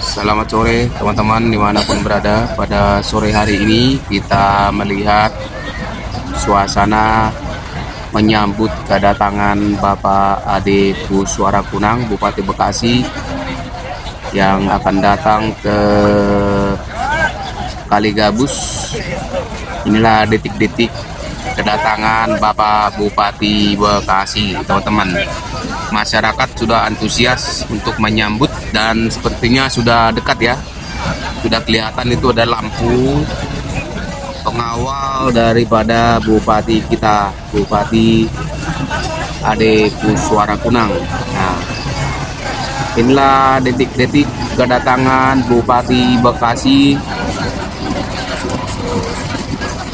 Selamat sore teman-teman dimanapun berada. Pada sore hari ini kita melihat suasana menyambut kedatangan Bapak Ade Kuswara Kunang, Bupati Bekasi, yang akan datang ke Kaligabus. Inilah detik-detik kedatangan Bapak Bupati Bekasi, teman-teman. Masyarakat sudah antusias untuk menyambut dan sepertinya sudah dekat ya. Sudah kelihatan itu ada lampu pengawal daripada Bupati kita, Bupati Ade Kuswara Kunang. Nah, inilah detik-detik kedatangan Bupati Bekasi,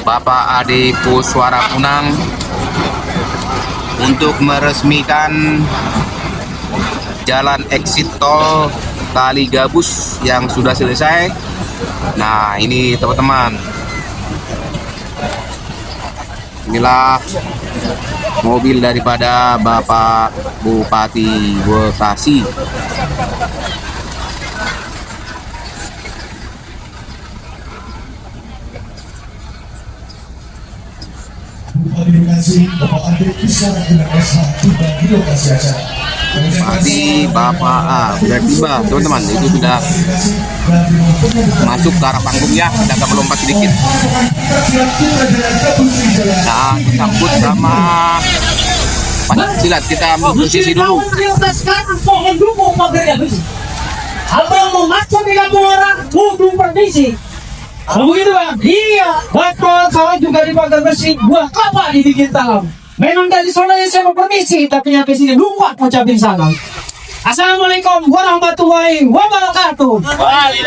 Bapak Ade Kuswara Kunang, untuk meresmikan jalan exit tol Kaligabus yang sudah selesai. Nah, ini teman-teman, inilah mobil daripada Bapak Bupati Bekasi. Bupati Bekasi, Bapak Ade Kuswara Kunang SH tiba di lokasi acara. Bupati Bapak A sudah tiba, teman-teman. Itu sudah masuk ke arah panggung ya, kita agak melompat sedikit. Nah, disambut sama silat, kita ambil posisi dulu. Abang mau masuk di kampung orang, kudu permisi. Kalau begitu bang? Iya. Betul, saya juga di pagar besi. Buah kelapa dibikin talam. Memang dari sana saya mau permisi, tapi nyampe sini lupa ngucapin salam. Assalamualaikum warahmatullahi wabarakatuh.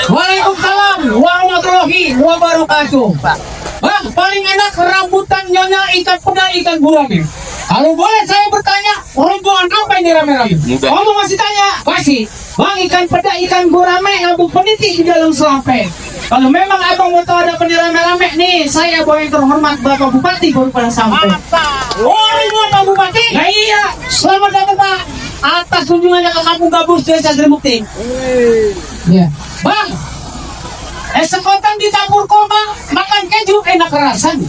Waalaikumsalam warahmatullahi wabarakatuh. Bang, paling enak rambutan nyonya ikan peda ikan gurame. Kalau boleh saya bertanya, rombongan apa ini rame-rame? Kamu masih tanya? Masih. Bang, ikan peda ikan gurame ngabuk peniti di dalam selampe. Kalau memang abang mau tahu ada rame-rame nih, saya bawa yang terhormat Bapak Bupati baru pada sampai. Oh, ini Bapak Bupati? Nah, iya, selamat datang Pak atas kunjungannya ke Kampung Gabus Desa Sri Mukti. Iya, Bang. Sekotang dicampur koma, makan keju enak rasanya.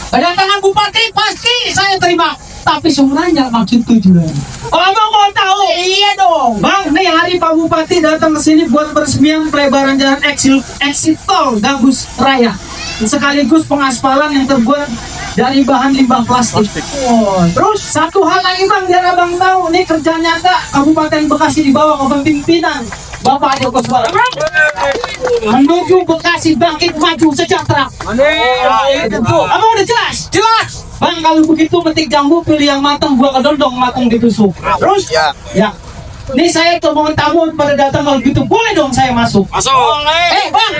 Kedatangan Bupati pasti saya terima. Tapi sebenarnya maksud tujuan. Oh, abang mau tahu? Iya dong. Bang, nih hari Pak Bupati datang ke sini buat peresmian pelebaran jalan exit tol Gabus Raya. Sekaligus pengaspalan yang terbuat dari bahan limbah plastik. Oh, terus satu hal lagi bang, biar abang tahu, nih kerja nyata Kabupaten Bekasi di bawah kepemimpinan Bapak Ade Kuswara menuju Bekasi bangkit maju sejahtera. Abang udah jelas? Jelas. Bang, kalau begitu metik jambu pilih yang matang, buah kedondong matang ditusuk. Terus? Ya. Ini saya mohon tamu pada datang, kalau gitu boleh dong saya masuk. Masuk. Bang,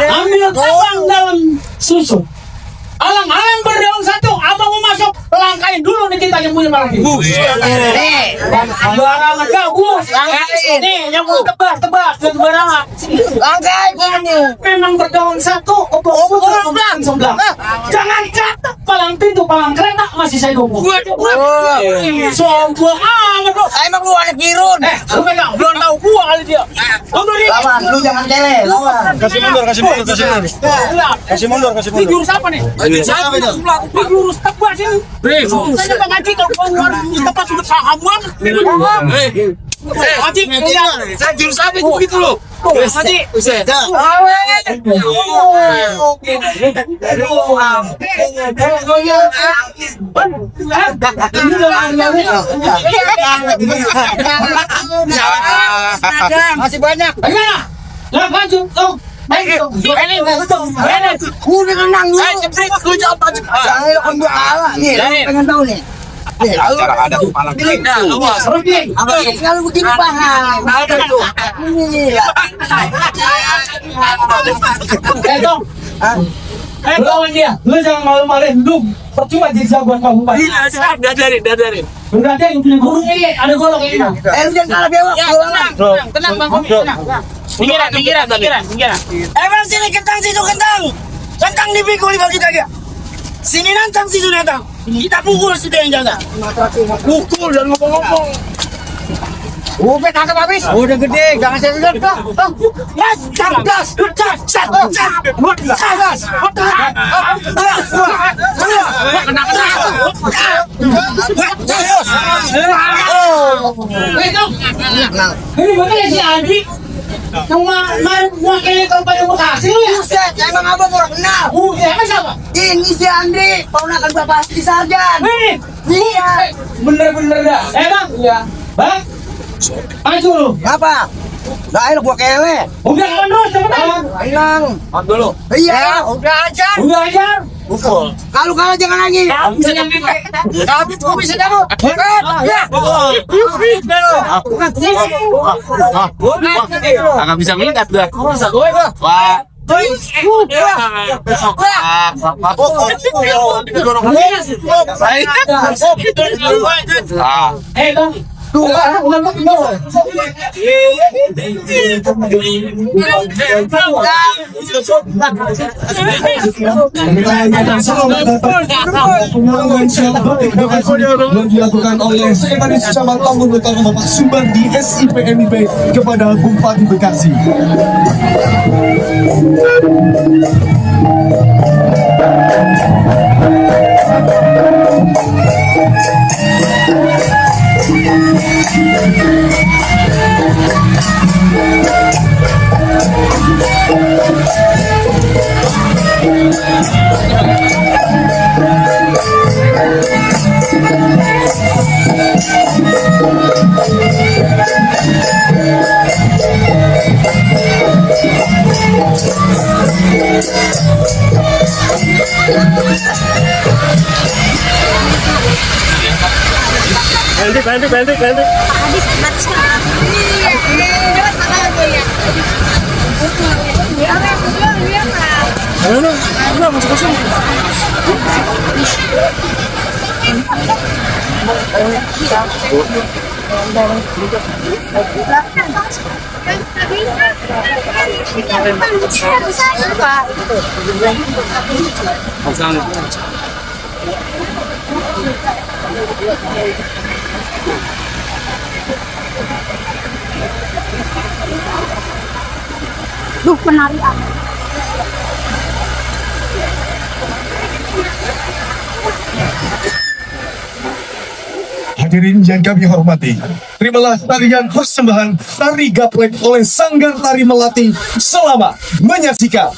ambil tabang dalam susu. Alang-alang berdaun satu, abang mau masuk, langkain dulu nih kita yang punya malam ini. Barangan kau, Gus. Nih, yang mau tebas, dan barangan. Langkain memang berdaun satu, obong sebelah. Jangan kata palang pintu, palang kereta masih saya dukung. Sombong amat lu. Emang lu anak Kirun. Lu pegang, belum tahu gua kali dia. Lawan, lu jangan kelele. Kasih mundur. Kasih mundur. Ini jurus apa nih? Siapa itu? Ini jurus tebas ini. Saya Bang Haji kalau keluar jurus tebas sudah sahabat. Haji, Saya jurus apa itu begitu lo? Haji. Masih banyak. Bagaimana? Lah maju, ini Udah menang dulu. Lu jawab aja. Saya kan gua kalah nih. Pengen tahu nih. Cara ada kepala kita. Kalau begini paham. Dong. Lawan dia. Lu jangan malu-maluin. Lu percuma jadi jagoan Pak Bupati. Dadarin. Berarti yang punya burung ini ada golok ini. Lu jangan kalah bewak. Tenang Bang Komi, tenang. Pinggiran. Bang, sini kentang situ kentang. Kentang dipikul dibagi dia. Sini nantang situ nantang. Kita pukul situ yang jaga. Pukul dan ngomong-ngomong. Udah tangkap habis. Udah gede, jangan saya lihat dah. Yes, gas, Ini makanya si Andi kayak kampanye Bekasi lu ya? Buset, emang abang orang kenal. Emang siapa? Ini si Andri, ponakan bapak Asti Sarjan. Ini Iya. bener-bener dah. Bang? Iya. Bang? Maju lu. Apa? Dah ayo gua kele. Udah kan terus cepetan. Hilang. Dulu. Iya, udah aja. Udah ajar. Pukul. Kalau kalah jangan lagi. Bisa nyampe. Tapi gua bisa jago. Ya. Agak bisa melihat dah. Bisa gue. Wah. Ah. Bang. Selamat datang penanggungan siap batik Bekasi yang dilakukan oleh Sekretaris Camat Lampung Utara Bapak Subardi SIPMIP kepada Bupati Bekasi. Duh, penari apa? Hadirin yang kami hormati, terimalah tarian persembahan Tari Gaplek oleh Sanggar Tari Melati. Selamat menyaksikan.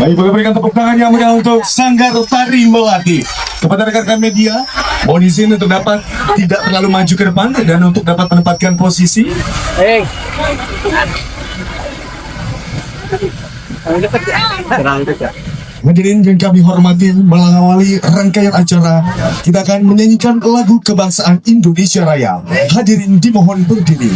Baik, boleh berikan tepuk tangan yang meriah untuk Sanggar Tari Melati. Kepada rekan-rekan media, mohon izin untuk dapat tidak terlalu maju ke depan dan untuk dapat menempatkan posisi. Hadirin yang kami hormati, mengawali rangkaian acara, kita akan menyanyikan lagu kebangsaan Indonesia Raya. Hadirin dimohon berdiri.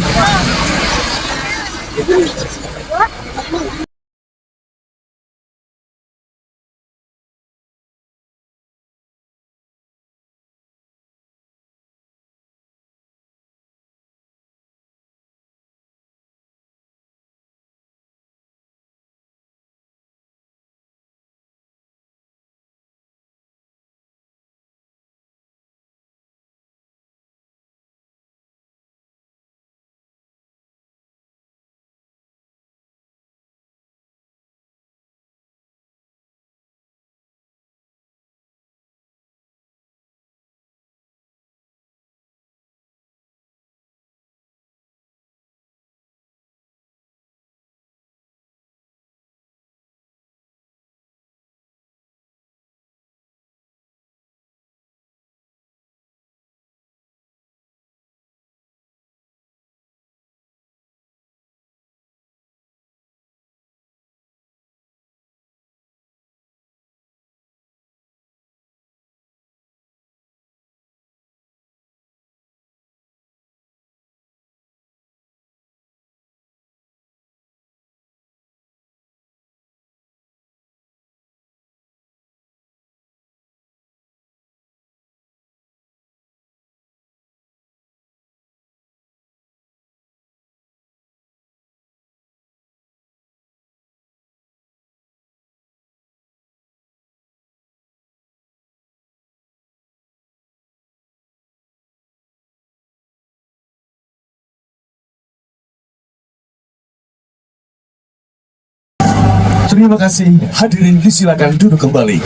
Terima kasih. Hadirin disilakan duduk kembali.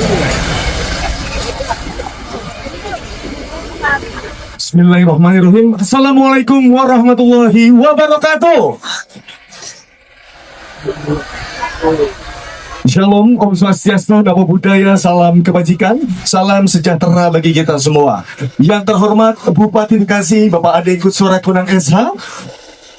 Bismillahirrahmanirrahim. Assalamualaikum warahmatullahi wabarakatuh. Shalom, Om Swastiastu, Namo Buddhaya, salam kebajikan, salam sejahtera bagi kita semua. Yang terhormat Bupati Bekasi, Bapak Ade Kutsura Kunang SH.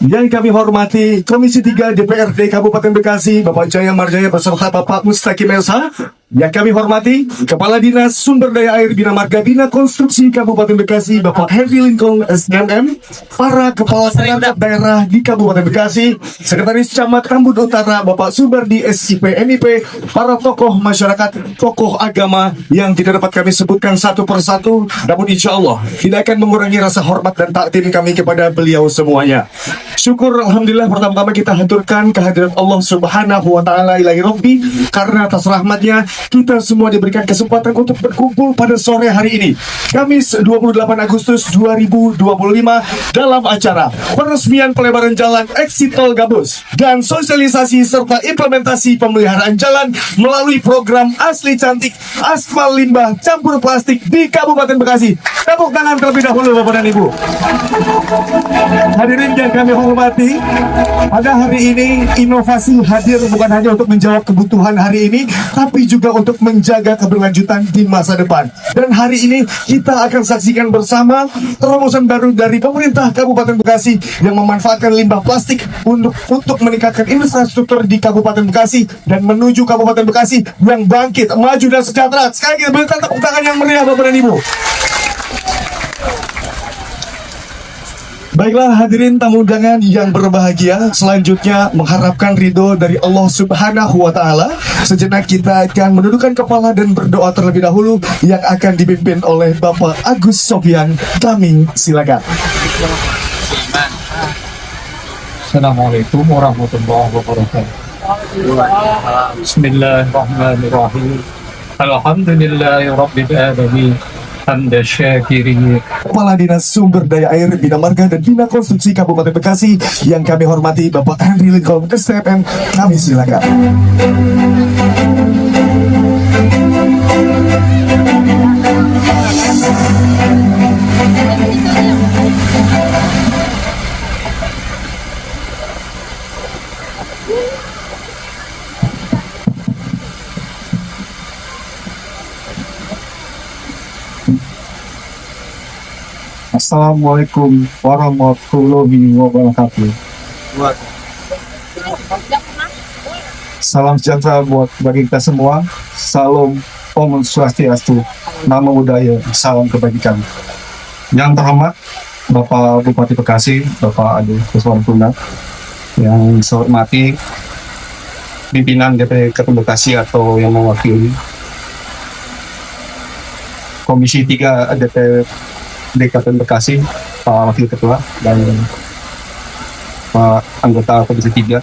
Yang kami hormati Komisi 3 DPRD Kabupaten Bekasi, Bapak Jaya Marjaya beserta Bapak Mustaqim Elsa. Yang kami hormati Kepala Dinas Sumber Daya Air Bina Marga Bina Konstruksi Kabupaten Bekasi, Bapak Henry Lincoln SDMM, para Kepala Perangkat Daerah di Kabupaten Bekasi, Sekretaris Camat Tambun Utara, Bapak Subardi SIP MIP, para tokoh masyarakat, tokoh agama yang tidak dapat kami sebutkan satu persatu, namun insya Allah tidak akan mengurangi rasa hormat dan takdim kami kepada beliau semuanya. Syukur Alhamdulillah pertama-tama kita haturkan kehadiran Allah Subhanahu wa Ta'ala ilahi Rabbi, karena atas rahmatnya kita semua diberikan kesempatan untuk berkumpul pada sore hari ini, Kamis 28 Agustus 2025, dalam acara peresmian pelebaran jalan Exit Tol Gabus dan sosialisasi serta implementasi pemeliharaan jalan melalui program Asli Cantik Aspal Limbah Campur Plastik di Kabupaten Bekasi. Tepuk tangan terlebih dahulu Bapak dan Ibu. Hadirin yang kami hormati, pada hari ini inovasi hadir bukan hanya untuk menjawab kebutuhan hari ini, tapi juga untuk menjaga keberlanjutan di masa depan. Dan hari ini kita akan saksikan bersama terobosan baru dari pemerintah Kabupaten Bekasi yang memanfaatkan limbah plastik untuk meningkatkan infrastruktur di Kabupaten Bekasi dan menuju Kabupaten Bekasi yang bangkit, maju dan sejahtera. Sekali lagi berikan tepuk tangan yang meriah Bapak dan Ibu. Baiklah hadirin tamu undangan yang berbahagia, selanjutnya mengharapkan ridho dari Allah Subhanahu wa Ta'ala. Sejenak kita akan menundukkan kepala dan berdoa terlebih dahulu yang akan dipimpin oleh Bapak Agus Sofyan. Kami silakan. Assalamualaikum warahmatullahi wabarakatuh. Bismillahirrahmanirrahim. Alhamdulillahirabbil alamin. Hamda syakirin. Kepala Dinas Sumber Daya Air Bina Marga dan Bina Konstruksi Kabupaten Bekasi yang kami hormati Bapak Henry Lincoln STM, kami silakan. Assalamualaikum warahmatullahi wabarakatuh. Salam sejahtera buat bagi kita semua. Salam Om Swastiastu, Namo Buddhaya, salam kebajikan. Yang terhormat Bapak Bupati Bekasi, Bapak Ade Kuswaratunar, yang saya hormati pimpinan DPD Kabupaten Bekasi atau yang mewakili Komisi 3 DPD Kabupaten Bekasi, Pak Wakil Ketua dan Pak anggota Komisi 3,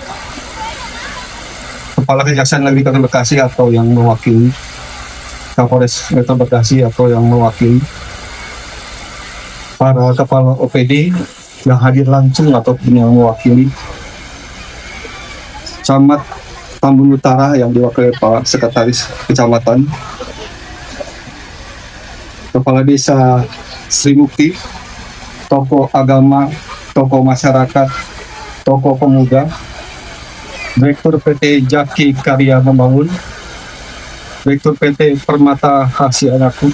Kepala Kejaksaan Negeri Kabupaten Bekasi atau yang mewakili, Kapolres Metro Bekasi atau yang mewakili, para kepala OPD yang hadir langsung ataupun yang mewakili, Camat Tambun Utara yang diwakili Pak Sekretaris Kecamatan, Kepala Desa Sri Mukti, tokoh agama, tokoh masyarakat, tokoh pemuda, Direktur PT Jaki Karya Membangun, Direktur PT Permata Hasianaku,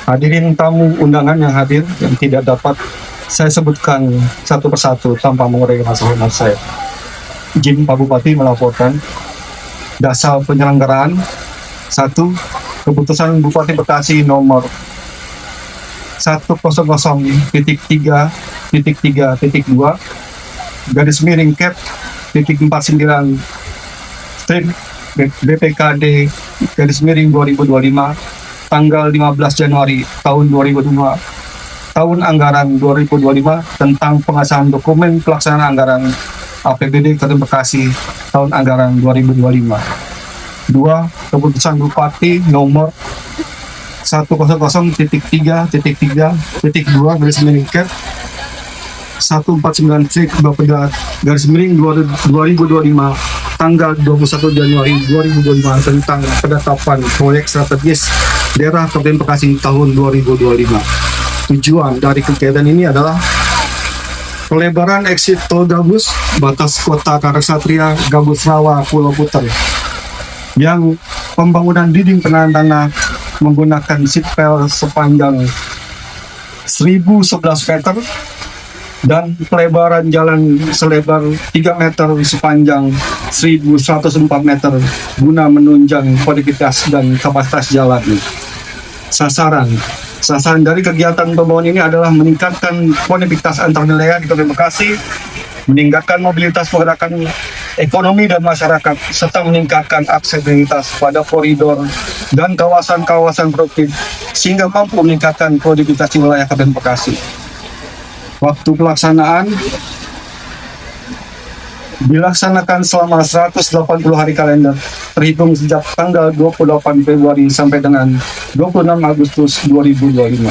hadirin tamu undangan yang hadir yang tidak dapat saya sebutkan satu persatu tanpa mengurangi rasa hormat saya. Izin Pak Bupati melaporkan dasar penyelenggaraan 1. Keputusan Bupati Bekasi nomor 100.3.3.2 garis miring cap titik 49 strip BPKD garis miring 2025 tanggal 15 Januari tahun 2025 tahun anggaran 2025 tentang pengesahan dokumen pelaksanaan anggaran APBD Kabupaten Bekasi tahun anggaran 2025. 2. Keputusan Bupati nomor 100.3.3.2 garis miring cap 149 garis miring 2025 tanggal 21 Januari 2025 tentang penetapan proyek strategis daerah Kabupaten Bekasi tahun 2025. Tujuan dari kegiatan ini adalah pelebaran exit tol Gabus batas kota Karasatria Gabus Rawa Pulau Puter, yang pembangunan dinding penahan tanah menggunakan sitpel sepanjang 1011 meter dan pelebaran jalan selebar 3 meter sepanjang 1104 meter guna menunjang konektivitas dan kapasitas jalan. Sasaran dari kegiatan pembangunan ini adalah meningkatkan konektivitas antar wilayah di Kabupaten Bekasi, meningkatkan mobilitas pergerakan ekonomi dan masyarakat, serta meningkatkan aksesibilitas pada koridor dan kawasan-kawasan produktif sehingga mampu meningkatkan produktivitas di wilayah Kabupaten Bekasi. Waktu pelaksanaan dilaksanakan selama 180 hari kalender terhitung sejak tanggal 28 Februari sampai dengan 26 Agustus 2025.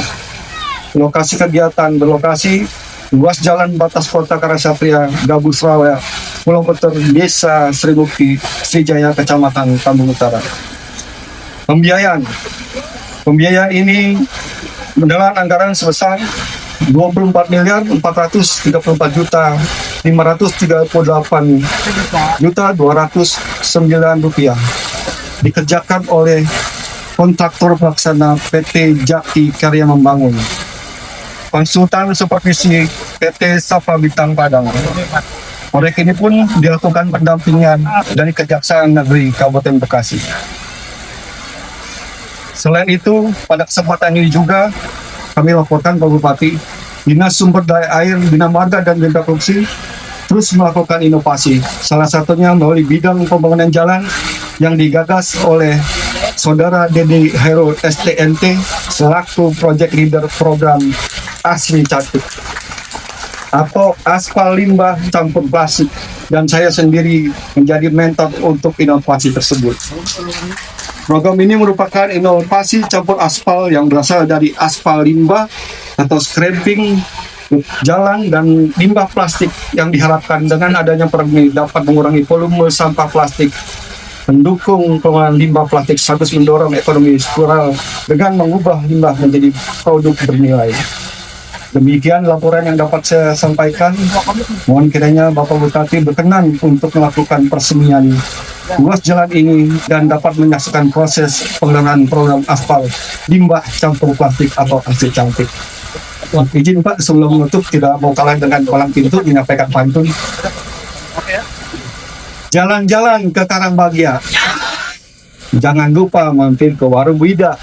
Lokasi kegiatan berlokasi ruas jalan batas kota Karasatria, Gabus Rawa, Pulau Puter, Desa Sri Mukti, Srijaya, Kecamatan Tambun Utara. Pembiayaan ini mendapat anggaran sebesar 24.438.538.209 rupiah dikerjakan oleh kontraktor pelaksana PT Jaki Karya Membangun, konsultan supervisi PT Safa Bintang Padang. Proyek ini pun dilakukan pendampingan dari Kejaksaan Negeri Kabupaten Bekasi. Selain itu, pada kesempatan ini juga kami laporkan Pak Bupati, Dinas Sumber Daya Air, Bina Marga dan Bina Produksi terus melakukan inovasi. Salah satunya melalui bidang pembangunan jalan yang digagas oleh Saudara Dede Hero STNT selaku Project Leader Program Asri Cantik atau aspal limbah campur plastik, dan saya sendiri menjadi mentor untuk inovasi tersebut. Program ini merupakan inovasi campur aspal yang berasal dari aspal limbah atau scraping jalan dan limbah plastik, yang diharapkan dengan adanya program ini dapat mengurangi volume sampah plastik, mendukung pengolahan limbah plastik sekaligus mendorong ekonomi sirkular dengan mengubah limbah menjadi produk bernilai. Demikian laporan yang dapat saya sampaikan. Mohon kiranya Bapak Bupati berkenan untuk melakukan peresmian ruas jalan ini dan dapat menyaksikan proses pengelolaan program aspal limbah campur plastik atau Asri Cantik. Izin Pak, sebelum menutup tidak mau kalah dengan palang pintu menyampaikan pantun. Jalan-jalan ke Karangbagia, jangan lupa mampir ke warung Wida.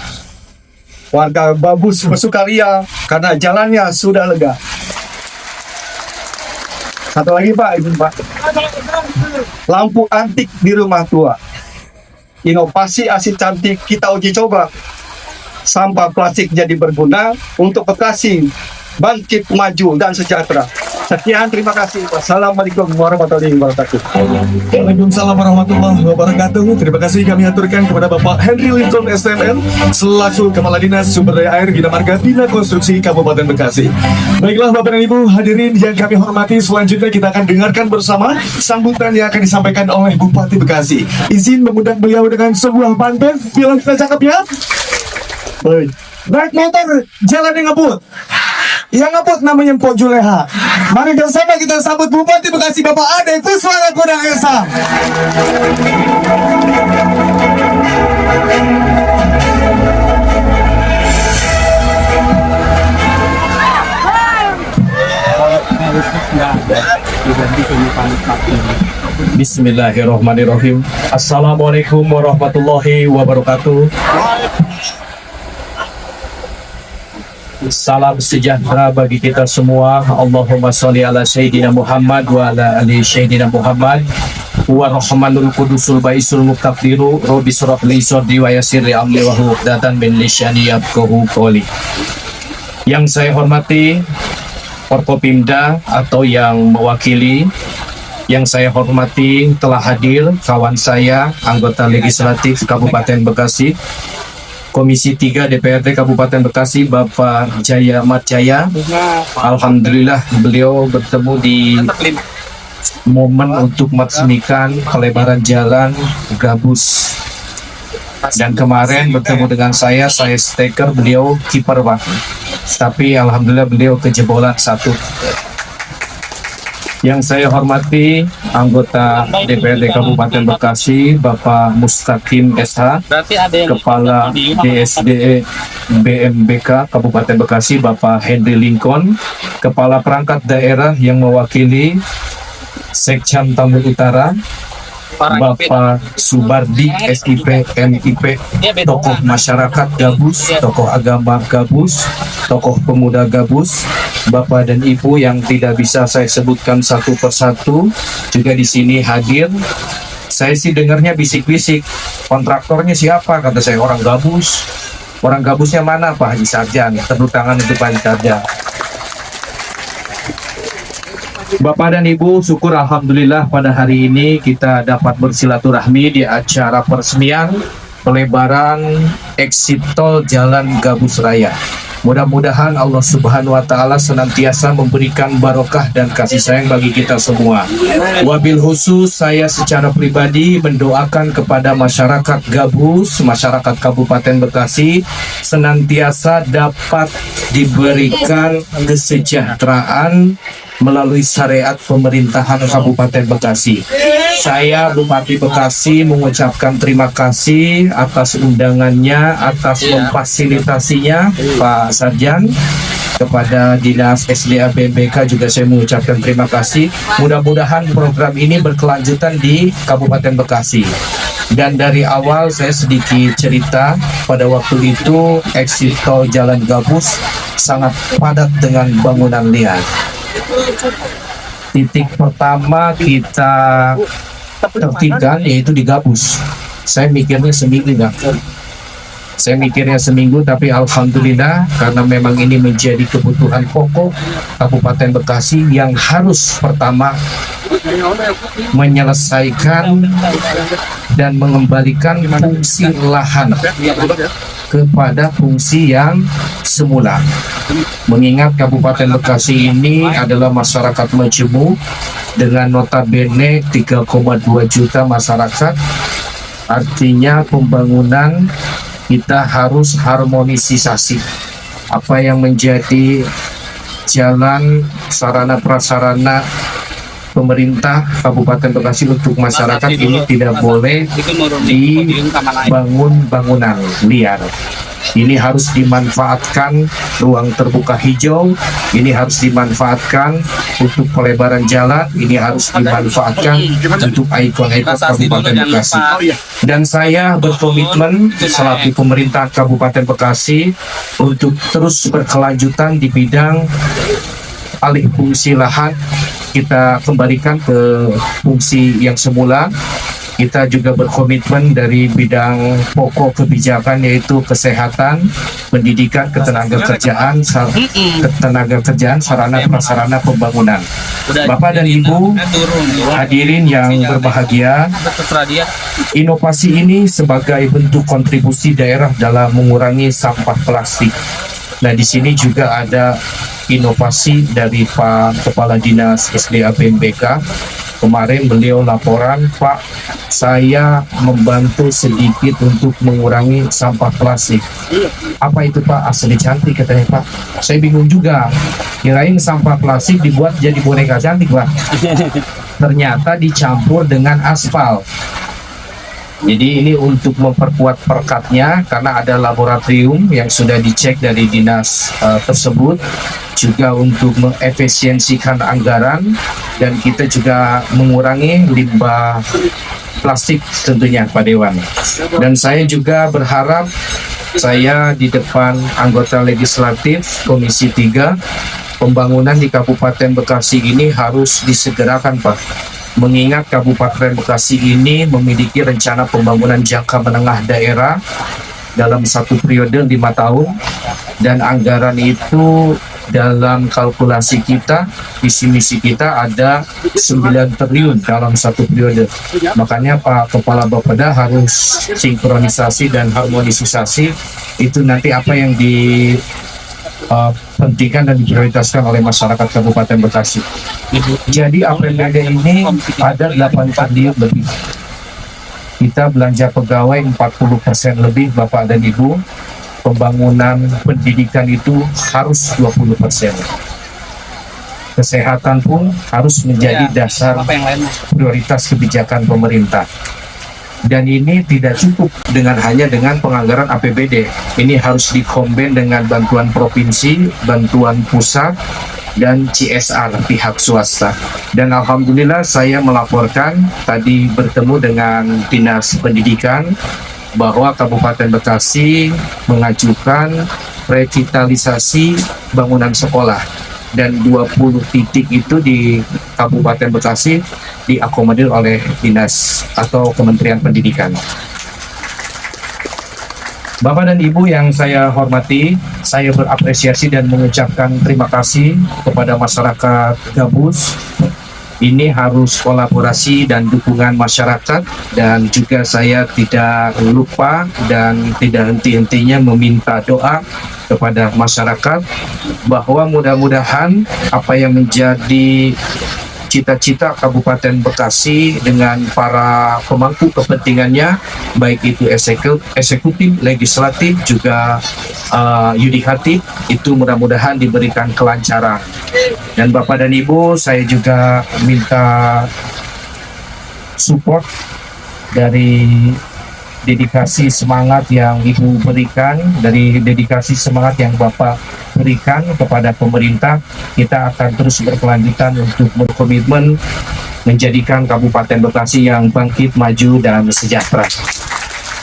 Warga Babus bersukaria karena jalannya sudah lega. Satu lagi Pak, izin Pak. Lampu antik di rumah tua. Inovasi asli cantik kita uji coba. Sampah plastik jadi berguna untuk Bekasi bangkit maju dan sejahtera. Sekian, terima kasih. Wassalamualaikum warahmatullahi wabarakatuh. Waalaikumsalam warahmatullahi wabarakatuh. Terima kasih kami aturkan kepada Bapak Henry Lincoln SMN selaku Kepala Dinas Sumber Daya Air Bina Marga Bina Konstruksi Kabupaten Bekasi. Baiklah Bapak dan Ibu hadirin yang kami hormati, selanjutnya kita akan dengarkan bersama sambutan yang akan disampaikan oleh Bupati Bekasi. Izin mengundang beliau dengan sebuah pantun. Bilang kita cakep ya. Baik. Naik motor jalan yang ngebut. Yang ngebut namanya Mpok Juleha. Mari bersama kita sambut Bupati Bekasi Bapak Ade Kuswara Kunang Esa. Bismillahirrahmanirrahim. Assalamualaikum warahmatullahi wabarakatuh. Salam sejahtera bagi kita semua. Allahumma sholli ala Sayyidina Muhammad wa ala ali Sayyidina Muhammad. Wa rahmanul kudusul baisul muqaddiru Rabbi shrah li sadri wa yassir li amri wa uqdatan min lisani yafqahu qawli. Yang saya hormati Forkopimda atau yang mewakili, yang saya hormati telah hadir kawan saya anggota legislatif Kabupaten Bekasi, Komisi 3 DPRD Kabupaten Bekasi, Bapak Jaya Marjaya. Alhamdulillah beliau bertemu di momen untuk meresmikan pelebaran jalan Gabus. Dan kemarin bertemu dengan saya striker, beliau kiper Pak. Tapi alhamdulillah beliau kejebolan satu. Yang saya hormati anggota DPRD Kabupaten Bekasi, Bapak Mustaqim SH, Kepala DSD BMBK Kabupaten Bekasi, Bapak Henry Lincoln, Kepala Perangkat Daerah yang mewakili Sekcam Tambun Utara, Bapak Subardi SIP MIP, tokoh masyarakat Gabus, tokoh agama Gabus, tokoh pemuda Gabus, Bapak dan Ibu yang tidak bisa saya sebutkan satu persatu juga di sini hadir. Saya sih dengarnya bisik-bisik, kontraktornya siapa? Kata saya orang Gabus. Orang Gabusnya mana Pak Haji Sarjan? Tepuk tangan untuk Pak Haji Sarjan. Bapak dan Ibu, syukur alhamdulillah pada hari ini kita dapat bersilaturahmi di acara peresmian pelebaran exit tol Jalan Gabus Raya. Mudah-mudahan Allah Subhanahu wa Ta'ala senantiasa memberikan barokah dan kasih sayang bagi kita semua. Wabil khusus saya secara pribadi mendoakan kepada masyarakat Gabus, masyarakat Kabupaten Bekasi senantiasa dapat diberikan kesejahteraan melalui syariat pemerintahan Kabupaten Bekasi. Saya Bupati Bekasi mengucapkan terima kasih atas undangannya, atas memfasilitasinya Pak Sarjan. Kepada Dinas SDA BMBK juga saya mengucapkan terima kasih. Mudah-mudahan program ini berkelanjutan di Kabupaten Bekasi. Dan dari awal saya sedikit cerita, pada waktu itu exit tol Jalan Gabus sangat padat dengan bangunan liar. Titik pertama kita tertibkan yaitu di Gabus. Saya mikirnya seminggu, tapi alhamdulillah karena memang ini menjadi kebutuhan pokok Kabupaten Bekasi yang harus pertama menyelesaikan dan mengembalikan fungsi lahan kepada fungsi yang semula. Mengingat Kabupaten Bekasi ini adalah masyarakat majemuk dengan notabene 3,2 juta masyarakat, artinya pembangunan kita harus harmonisasi apa yang menjadi jalan sarana prasarana pemerintah Kabupaten Bekasi untuk masyarakat ini tidak boleh dibangun bangunan liar. Ini harus dimanfaatkan ruang terbuka hijau, ini harus dimanfaatkan untuk pelebaran jalan, ini harus dimanfaatkan untuk ikon-ikon Kabupaten Bekasi. Dan saya berkomitmen selaku pemerintah Kabupaten Bekasi untuk terus berkelanjutan di bidang alih fungsi lahan, kita kembalikan ke fungsi yang semula. Kita juga berkomitmen dari bidang pokok kebijakan yaitu kesehatan, pendidikan, ketenagakerjaan, sarana prasarana pembangunan. Bapak dan Ibu hadirin yang berbahagia, inovasi ini sebagai bentuk kontribusi daerah dalam mengurangi sampah plastik. Nah, di sini juga ada inovasi dari Pak Kepala Dinas SDA PMBK. Kemarin beliau laporan, Pak, saya membantu sedikit untuk mengurangi sampah plastik. Apa itu, Pak? Asli cantik katanya, Pak. Saya bingung juga. Kirain sampah plastik dibuat jadi boneka cantik, Pak. Ternyata dicampur dengan aspal. Jadi ini untuk memperkuat perekatnya karena ada laboratorium yang sudah dicek dari dinas tersebut, juga untuk mengefisiensikan anggaran, dan kita juga mengurangi limbah plastik tentunya Pak Dewan. Dan saya juga berharap saya di depan anggota legislatif Komisi 3, pembangunan di Kabupaten Bekasi ini harus disegerakan, Pak. Mengingat Kabupaten Bekasi ini memiliki rencana pembangunan jangka menengah daerah dalam satu periode 5 tahun, dan anggaran itu dalam kalkulasi kita, visi misi kita ada 9 triliun dalam satu periode. Makanya Pak Kepala Bapeda harus sinkronisasi dan harmonisasi itu nanti apa yang pentingkan dan diprioritaskan oleh masyarakat Kabupaten Bekasi. Jadi APBD ini ada 8 triliun lebih. Kita belanja pegawai 40% lebih, Bapak dan Ibu. Pembangunan pendidikan itu harus 20%. Kesehatan pun harus menjadi dasar prioritas kebijakan pemerintah. Dan ini tidak cukup hanya dengan penganggaran APBD. Ini harus dikombin dengan bantuan provinsi, bantuan pusat, dan CSR pihak swasta. Dan alhamdulillah saya melaporkan tadi bertemu dengan Dinas Pendidikan bahwa Kabupaten Bekasi mengajukan revitalisasi bangunan sekolah, dan 20 titik itu di Kabupaten Bekasi diakomodir oleh Dinas atau Kementerian Pendidikan. Bapak dan Ibu yang saya hormati, saya berapresiasi dan mengucapkan terima kasih kepada masyarakat Gabus. Ini harus kolaborasi dan dukungan masyarakat, dan juga saya tidak lupa dan tidak henti-hentinya meminta doa kepada masyarakat bahwa mudah-mudahan apa yang menjadi cita-cita Kabupaten Bekasi dengan para pemangku kepentingannya, baik itu eksekutif, legislatif, juga yudikatif, itu mudah-mudahan diberikan kelancaran. Dan Bapak dan Ibu, saya juga minta support dari dedikasi semangat yang Ibu berikan, dari dedikasi semangat yang Bapak berikan kepada pemerintah. Kita akan terus berkelanjutan untuk berkomitmen menjadikan Kabupaten Bekasi yang bangkit, maju, dan sejahtera.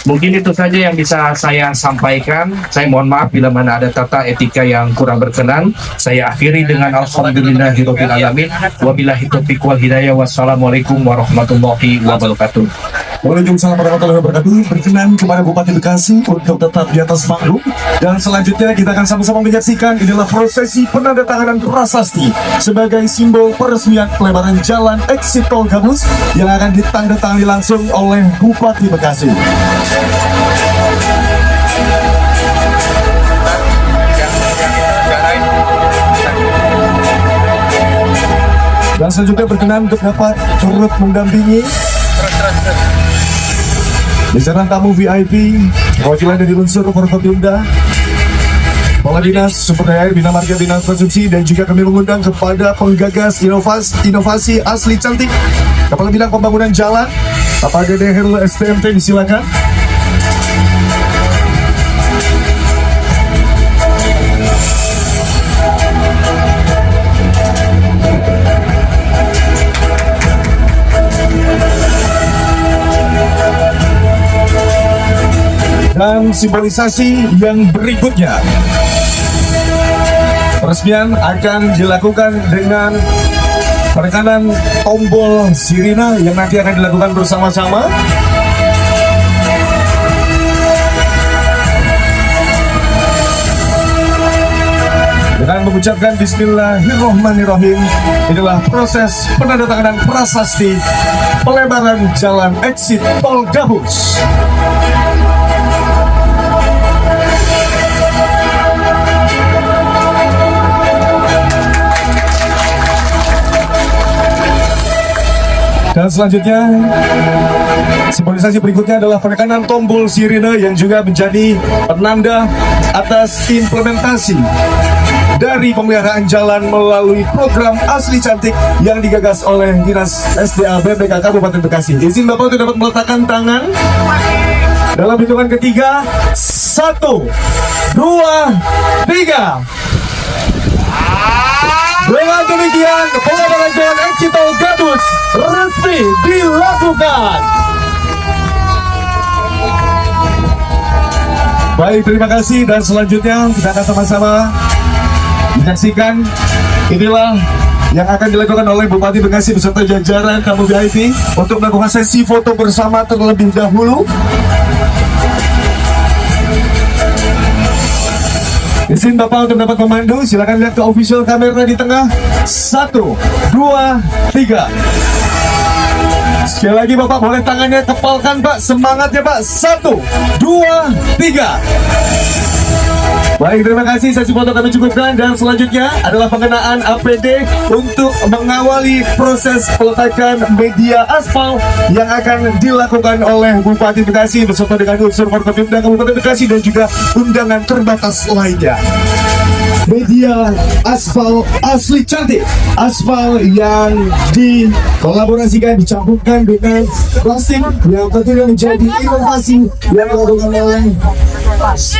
Mungkin itu saja yang bisa saya sampaikan. Saya mohon maaf bila mana ada tata etika yang kurang berkenan. Saya akhiri dengan alhamdulillahirabbil alamin. Wabillahi taufiq wal hidayah. Wassalamualaikum warahmatullahi wabarakatuh. Waalaikumsalam warahmatullahi wabarakatuh. Berkenan kepada Bupati Bekasi untuk tetap di atas panggung. Dan selanjutnya kita akan sama-sama menyaksikan inilah prosesi penandatanganan prasasti sebagai simbol peresmian pelebaran jalan exit tol Gabus yang akan ditandatangani langsung oleh Bupati Bekasi. Dan selanjutnya berkenan untuk dapat turut mendampingi jajaran tamu VIP perwakilan dari unsur Forkopimda, Kepala Dinas Sumber Daya Air, Bina Marga, Dinas Konsumsi, dan juga kami mengundang kepada penggagas inovasi asli cantik, Kepala Bidang Pembangunan Jalan, Bapak Dede Herul STMT, disilakan. dan simbolisasi yang berikutnya. Peresmian akan dilakukan dengan penekanan tombol sirina yang nanti akan dilakukan bersama-sama. Dengan mengucapkan Bismillahirrohmanirrohim, inilah proses penandatanganan prasasti pelebaran jalan exit Tol Gabus. Dan selanjutnya, simbolisasi berikutnya adalah penekanan tombol sirine yang juga menjadi penanda atas implementasi dari pemeliharaan jalan melalui program Asli Cantik yang digagas oleh Dinas SDA BPK Kabupaten Bekasi. Izin Bapak untuk dapat meletakkan tangan dalam hitungan ketiga. 1, 2, 3. Dengan demikian, pelebaran jalan exit Tol Gabus resmi dilakukan. Baik, terima kasih. Dan selanjutnya kita akan sama-sama menyaksikan inilah yang akan dilakukan oleh Bupati Bekasi beserta jajaran tamu VIP untuk melakukan sesi foto bersama terlebih dahulu. Izin Bapak untuk dapat memandu, silakan lihat ke official kamera di tengah. 1, 2, 3. Sekali lagi Bapak boleh tangannya kepalkan Pak, semangat ya Pak. 1, 2, 3. Baik, terima kasih. Sesi foto kami cukupkan. Dan selanjutnya adalah pengenaan APD untuk mengawali proses peletakan media aspal yang akan dilakukan oleh Bupati Bekasi beserta dengan unsur Forkopimda Kabupaten Bekasi dan juga undangan terbatas lainnya. Media aspal asli cantik, aspal yang dikolaborasikan, dicampurkan dengan plastik yang tentunya menjadi inovasi yang dilakukan oleh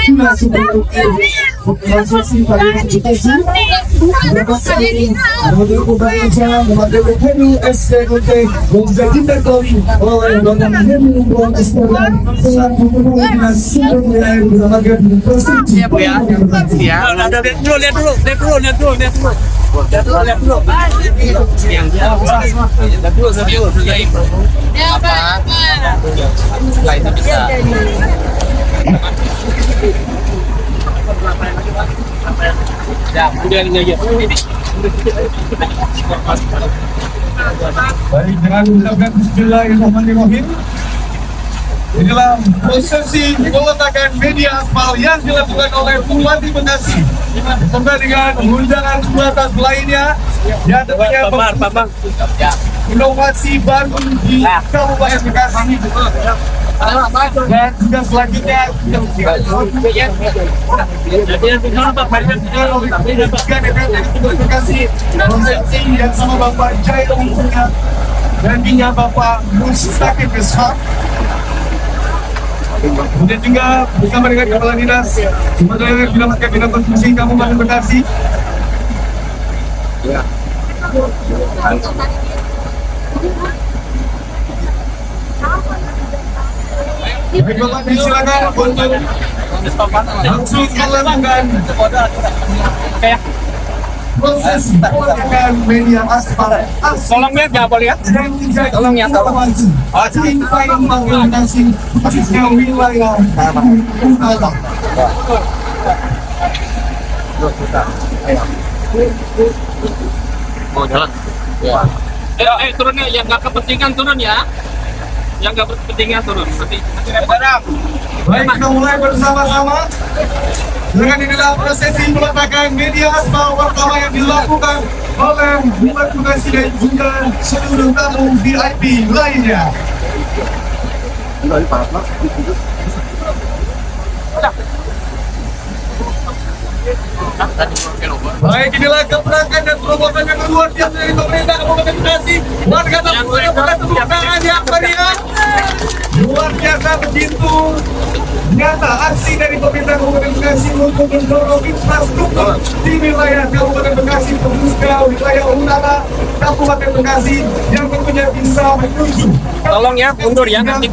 Dinas Transportasi Pariwisata Bekasi. Untuk pembangunan jalan memadai Heru SDKT dan juga ditekori oleh Bapak Heru Bong Esteban selaku Kepala Dinas Sumber Daya Air bersama dengan Provinsi. Siap ya, siap. Lihat dulu. Setelah itu bisa. Ya, kemudian ini aja. Baik, dengan mengucapkan Bismillahirrahmanirrahim, inilah prosesi peletakan media aspal yang dilakukan oleh Bupati Bekasi beserta dengan undangan terbatas lainnya yang tentunya inovasi baru di Kabupaten Bekasi. Dan juga selanjutnya Bekasi konsepsi yang sama Bapak Jaya Umumnya dan juga Bapak Mustaqim Ishak. Kemudian juga bersama dengan Kepala Dinas Sumber Daya Air Bina Provinsi Kabupaten Bekasi. Baik Bapak, disilakan untuk langsung melakukan proses peletakan media aspal. Tolong lihat, nggak boleh lihat. Tolong ya, tolong. Sampai mengimplementasi khususnya wilayah utara. Mau jalan? Ya. Turunnya yang nggak kepentingan turun ya. Yang nggak berkepentingan turun. Nanti Baik, kita mulai bersama-sama. Dengan inilah prosesi peletakan media aspal pertama yang dilakukan oleh Bupati Bekasi dan juga seluruh tamu VIP lainnya. Baik, inilah keberangkatan dan terobosan yang luar biasa dari pemerintah Kabupaten Bekasi. Warga tamu dapat tepuk tangan yang meriah. Luar biasa begitu nyata aksi dari pemerintah Kabupaten Bekasi untuk mendorong infrastruktur di wilayah Kabupaten Bekasi, khususnya wilayah utara Kabupaten Kabupaten Bekasi yang tentunya bisa menuju Tolong ya, mundur ya nanti.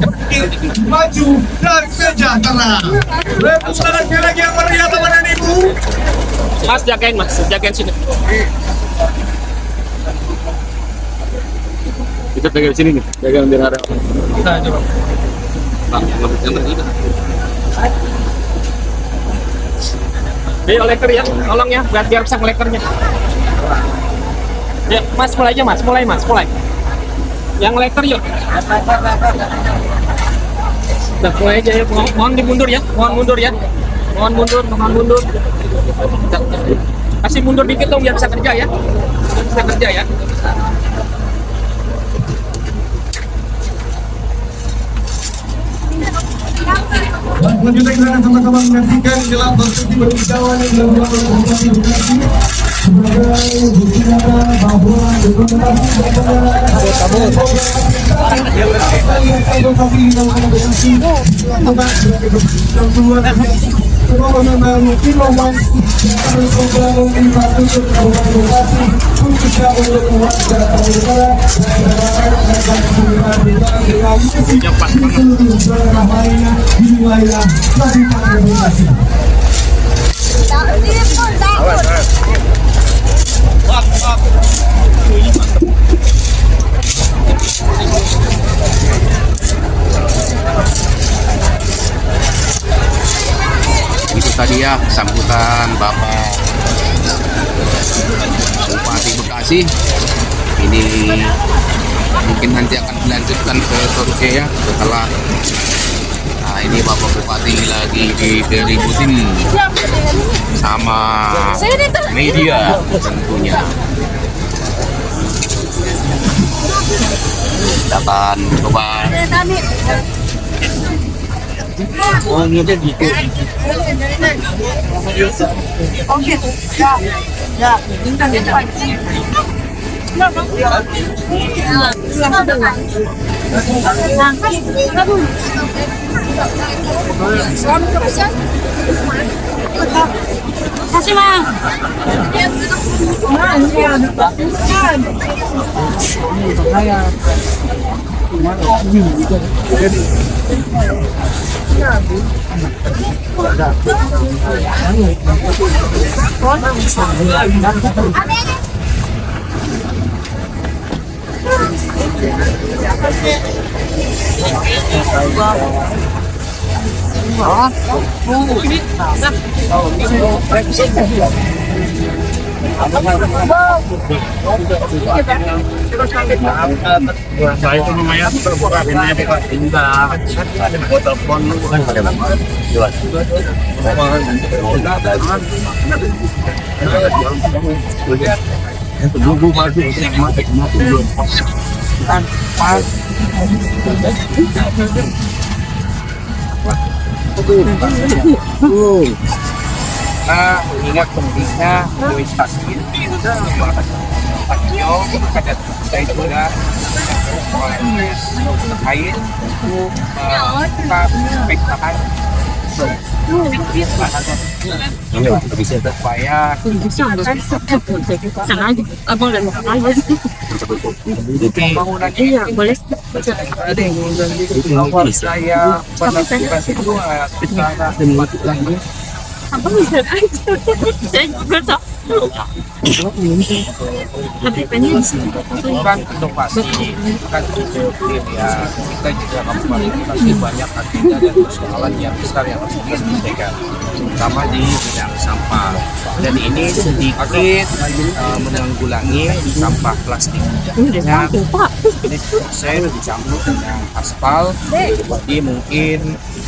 maju dan sejahtera. Tepuk tangan sekali lagi yang meriah Bapak dan Ibu. Mas, jagain sini. Kita pegang sini nih, pegang bendera. Nah, coba. Bang, gambar kita. Leker ya, tolong ya, biar bisa ngelekernya. Ya, Mas, mulai aja Mas, mulai. Yang leker yuk. Nah, mulai aja ya, mohon dimundur ya, mohon mundur. Kasih mundur dikit dong biar bisa kerja ya. Selanjutnya kita akan sama-sama menyaksikan jelang prosesi berjalan yang dilakukan oleh Bupati Bekasi sebagai bukti nyata bahwa implementasi Itu tadi ya sambutan Bapak Bupati Bekasi. Ini mungkin nanti akan dilanjutkan ke Toruke ya setelah. Nah, ini Bapak Bupati lagi diributin sama media tentunya. Kita akan coba. Oh, gitu. Oke. Ya. Kasih Mang. Saya itu lumayan terbukainnya Pak. Enggak. Ada telepon bukan pakai nama. Jelas. Tunggu masuk Nah, ingat pentingnya investasi ada saya juga terkait untuk spektakan supaya pembangunannya boleh awal saya partisipasi itu secara lagi apa bisa aja saya juga tak tapi pengen kan inovasi kan produktif ya kita juga kabupaten Bekasi banyak agenda dan persoalan yang besar yang harus kita selesaikan terutama di bidang sampah dan ini sedikit menanggulangi sampah plastik ya, ini saya dicampur dengan aspal jadi mungkin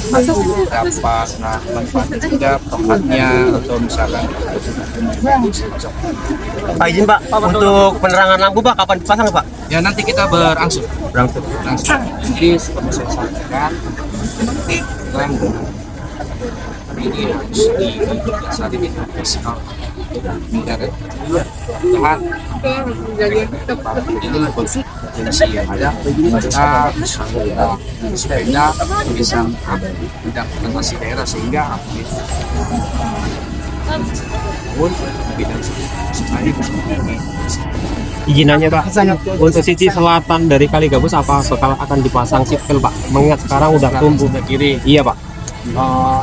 beberapa manfaat juga tempatnya atau misalkan Pak izin Pak, untuk penerangan lampu Pak kapan dipasang Pak? ya nanti kita berangsur jadi seperti saya sampaikan nanti kan ini harus saat ini fiskal dan ini potensi yang ada kita sepeda bisa tidak mengatasi daerah sehingga aktif pun tidak sekali Izinannya Pak, untuk sisi selatan dari Kali Gabus apa bakal akan dipasang sipil Pak? Mengingat sekarang udah tumbuh ke kiri. Iya Pak.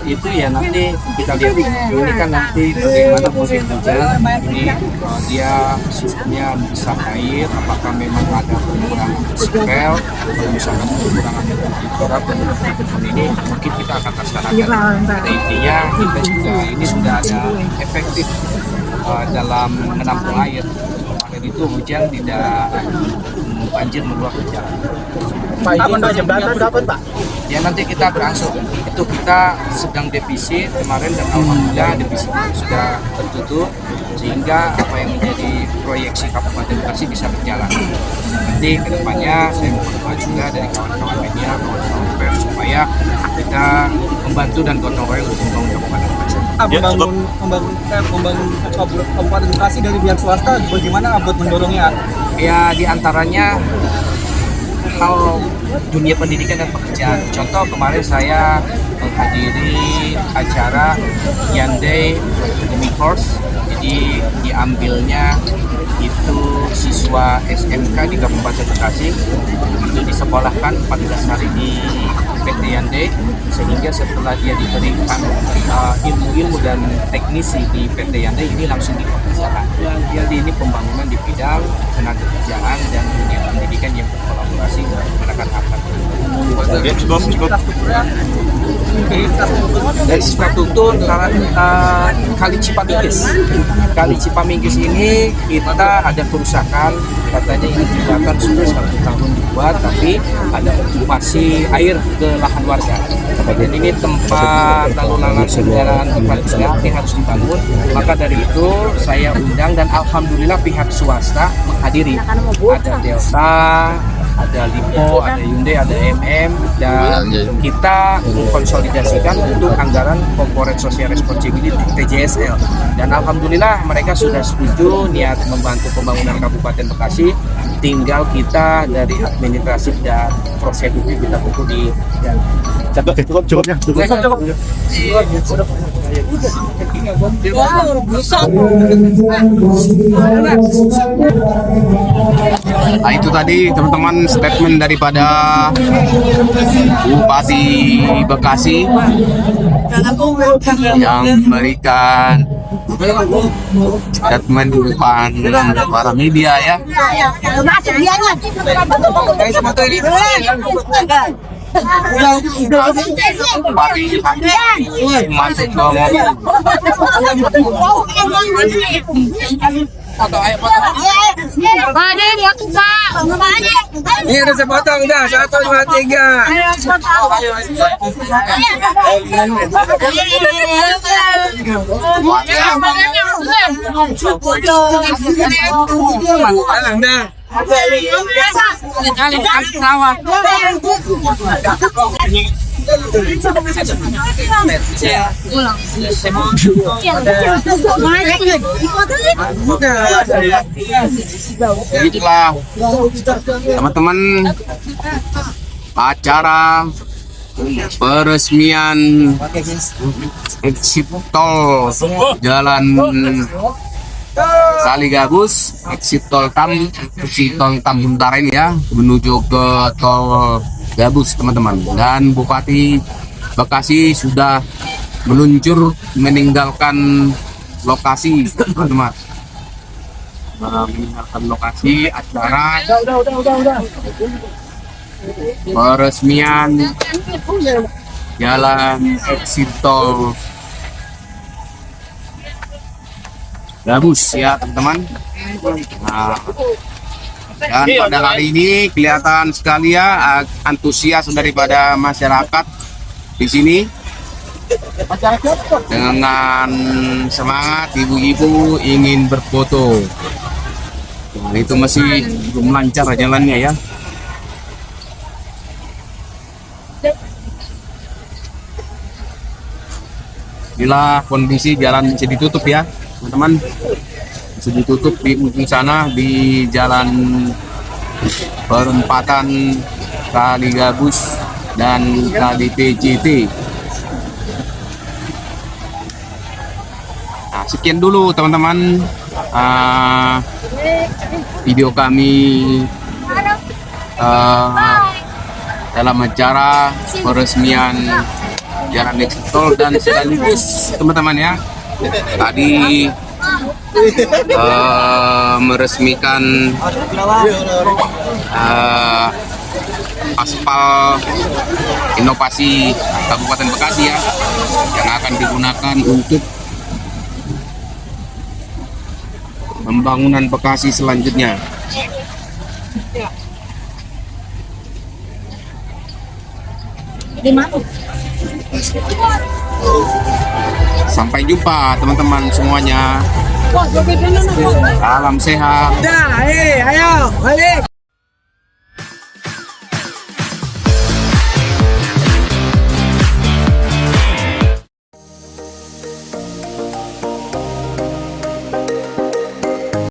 Itu ya nanti kita lihat ini kan nanti bagaimana musim hujan ini dia sistemnya bisa air apakah memang ada pengurangan spell kalau misalkan pengurangan untuk ini mungkin kita akan laksanakan. Pada intinya kita juga ini sudah ada efektif dalam menampung air. Kemarin itu hujan tidak banjir meluap ke jalan. Pak, untuk jembatan berapa Pak? Ya nanti kita berangsur, itu kita sedang defisit kemarin dan alhamdulillah defisit sudah tertutup sehingga apa yang menjadi proyeksi Kabupaten Bekasi bisa berjalan. Nanti kedepannya saya mohon juga dari kawan-kawan media, kawan-kawan pers supaya kita membantu dan gotong royong untuk membangun Kabupaten Bekasi. Membangun Kabupaten Bekasi dari pihak swasta, bagaimana buat mendorongnya? Ya diantaranya hal dunia pendidikan dan pekerjaan. Contoh kemarin saya menghadiri acara Yandai Academy Course, jadi diambilnya itu siswa SMK di Kabupaten Bekasi itu disekolahkan 14 hari di PT Yandai sehingga setelah dia diberikan ilmu-ilmu dan teknisi di PT Yandai ini langsung dipekerjakan. Jadi ini pembangunan di bidang tenaga kerjaan dan dunia pendidikan yang berkolaborasi menggunakan harkat. Dari infrastruktur Kali Cipaminggis. Kali Cipaminggis ini kita ada kerusakan, katanya ini jembatan sudah 1 tahun dibuat tapi ada okupasi air ke lahan warga. Dan ini tempat lalu lalang kendaraan berplat yang harus dibangun. Maka dari itu saya undang dan alhamdulillah pihak swasta menghadiri. Ada Delta, ada Lipo, ada Hyundai, ada MM, dan kita mengkonsolidasikan untuk anggaran Corporate Social Responsibility TJSL. Dan alhamdulillah mereka sudah setuju niat membantu pembangunan Kabupaten Bekasi. Tinggal kita dari administrasi dan prosedurnya kita buku di cukup. Nah, itu tadi teman-teman statement daripada Bupati Bekasi yang memberikan statement di depan para media ya. Bupati masuk ke Ini udah saya potong dah, 1, 2, 3. Alang dah. Itulah teman-teman acara peresmian exit tol Jalan Kali Gabus, exit tol Tambun Utara ini ya, menuju ke tol Gabus teman-teman. Dan Bupati Bekasi sudah meluncur meninggalkan lokasi teman-teman. Meninggalkan lokasi acara peresmian Jalan exit tol Gabus ya teman-teman. Nah, dan pada hari ini kelihatan sekali ya antusias daripada masyarakat di sini dengan semangat ibu-ibu ingin berfoto. Nah, itu masih belum lancar jalannya ya. Inilah kondisi jalan masih ditutup ya teman-teman, masih ditutup di ujung sana di jalan perempatan Kali Gabus dan Kali PJT. Nah, sekian dulu teman-teman video kami dalam acara peresmian jalan exit tol, dan sekaligus teman-teman ya, tadi meresmikan aspal inovasi Kabupaten Bekasi ya, yang akan digunakan untuk pembangunan Bekasi selanjutnya. Sampai jumpa teman-teman semuanya. Salam sehat. Dah, ayo, balik.